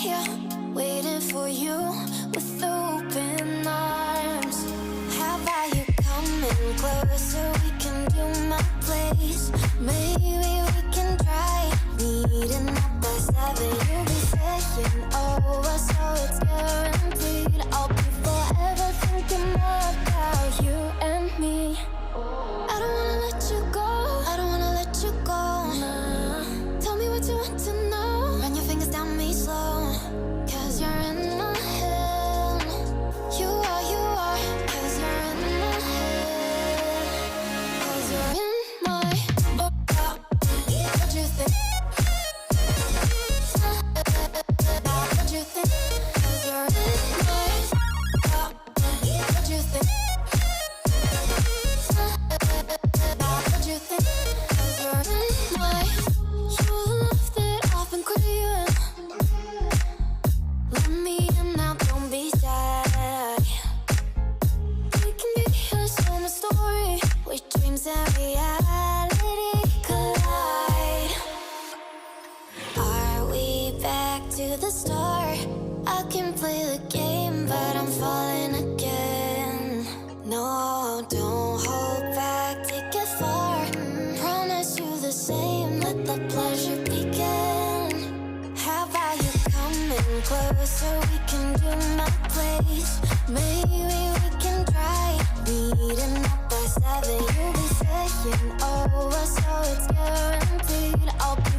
here, waiting for you with open arms. How about you coming closer? We can do my place. Maybe we can try meeting up by 7. You'll be saying over, so it's guaranteed. I'll be forever thinking more about you and me. I don't wanna let you go, I don't wanna let you go. Nah. Tell me what you want to know. Run your fingers down me slow, 'cause you're in my head. You are, 'cause you're in my head. 'Cause you're in my what you think? What you think? 'Cause you're in my what you think? What you think? 'Cause you're in my you're the love that I've been craving. Let me in now, don't be shy. We can be a summer story where dreams and reality collide. Are we back to the start? I can play the game, but I'm falling again. No, don't hold back, take it far. Promise you the same, let the pleasure begin. How about you coming closer? We can do my place. Maybe we can try meeting up by 7. You'll be saying over, so it's guaranteed. I'll be